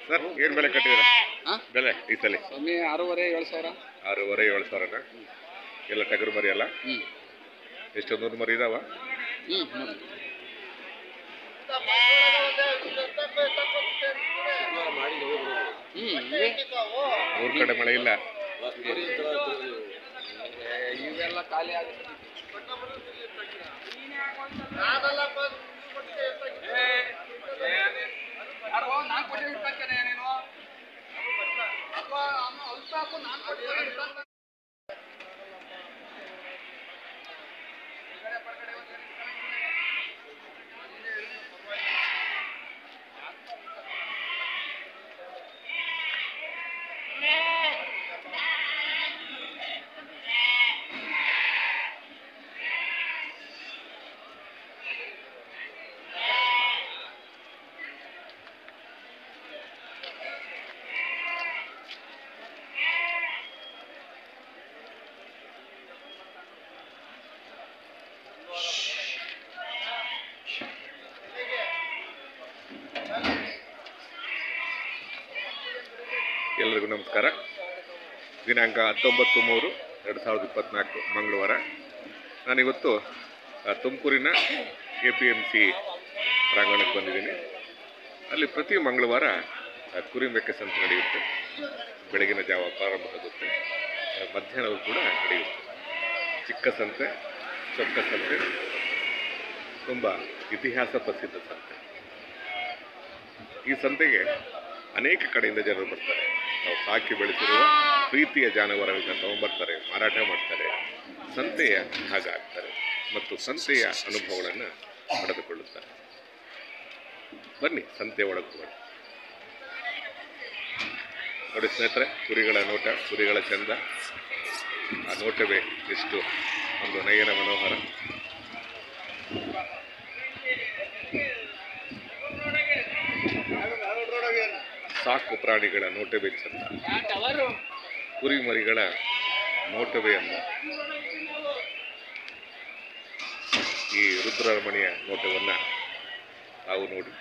Sir ಏನು ಬೆಲೆ ಕಟ್ಟಿದ್ದೀರಾ? ಬೆಲೆ ಈ ಸಲ ಸ್ವಾಮಿ 6,500 7,000. 6,500 7,000ನ ಎಲ್ಲ ಟಗರು ಮರಿ ಅಲ್ಲ? ಎಷ್ಟು 100 ಮರಿ ಇದಾವ? ಊರ್ ಕಡೆ ಮಳೆ ಇಲ್ಲ, ಇವೆಲ್ಲ ಖಾಲಿ ಆಗುತ್ತೆ. ಎಲ್ಲರಿಗೂ ನಮಸ್ಕಾರ. ದಿನಾಂಕ 19/3/2024 ಮಂಗಳವಾರ. ನಾನಿವತ್ತು ತುಮಕೂರಿನ APMC ಪ್ರಾಂಗಣಕ್ಕೆ ಬಂದಿದ್ದೀನಿ. ಅಲ್ಲಿ ಪ್ರತಿ ಮಂಗಳವಾರ ಕುರಿ ಮೇಕೆ ಸಂತೆ ನಡೆಯುತ್ತೆ. ಬೆಳಗಿನ ಜಾವ ಪ್ರಾರಂಭ ಆಗುತ್ತೆ, ಮಧ್ಯಾಹ್ನವೂ ಕೂಡ ನಡೆಯುತ್ತೆ. ಚಿಕ್ಕ ಸಂತೆ, ಚೊಕ್ಕ ಸಂತೆ, ತುಂಬ ಇತಿಹಾಸ ಪ್ರಸಿದ್ಧ ಸಂತೆ. ಈ ಸಂತೆಗೆ ಅನೇಕ ಕಡೆಯಿಂದ ಜನರು ಬರ್ತಾರೆ. ನಾವು ಸಾಕಿ ಬೆಳೆಸಿರುವ ಪ್ರೀತಿಯ ಜಾನುವಾರುಗಳನ್ನ ತಗೊಂಡ್ಬರ್ತಾರೆ, ಮಾರಾಟ ಮಾಡ್ತಾರೆ, ಸಂತೆಯ ಭಾಗ ಆಗ್ತಾರೆ ಮತ್ತು ಸಂತೆಯ ಅನುಭವಗಳನ್ನು ಪಡೆದುಕೊಳ್ಳುತ್ತಾರೆ. ಬನ್ನಿ ಸಂತೆ ಒಳಗೆ ಬನ್ನಿ. ನೋಡಿ ಸ್ನೇಹಿತರೆ, ಕುರಿಗಳ ನೋಟ, ಕುರಿಗಳ ಚಂದ, ಆ ನೋಟವೇ ಎಷ್ಟು ಒಂದು ನಯನ ಮನೋಹರ. ಸಾಕು ಪ್ರಾಣಿಗಳ ನೋಟವೇ ಚಂದ, ಕುರಿ ಮರಿಗಳ ನೋಟವೇ ಅಂದ. ಈ ರುದ್ರರಮಣಿಯ ನೋಟವನ್ನು ತಾವು ನೋಡಿ.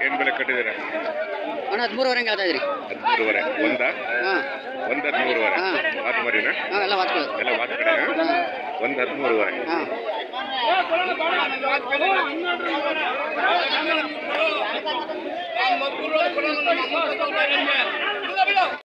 ಏನ್ ಬೆಲೆ ಕಟ್ಟಿದ್ದೀರಾ? 13,500 ಹೇಳ್ತಾ ಇದ್ರಿ. 13,500 ಒಂದ 13,500 ವಾತ್ ಮರಿನಾ? ಎಲ್ಲ ವಾತ್ ಕಡೆ. ಒಂದು 13,500.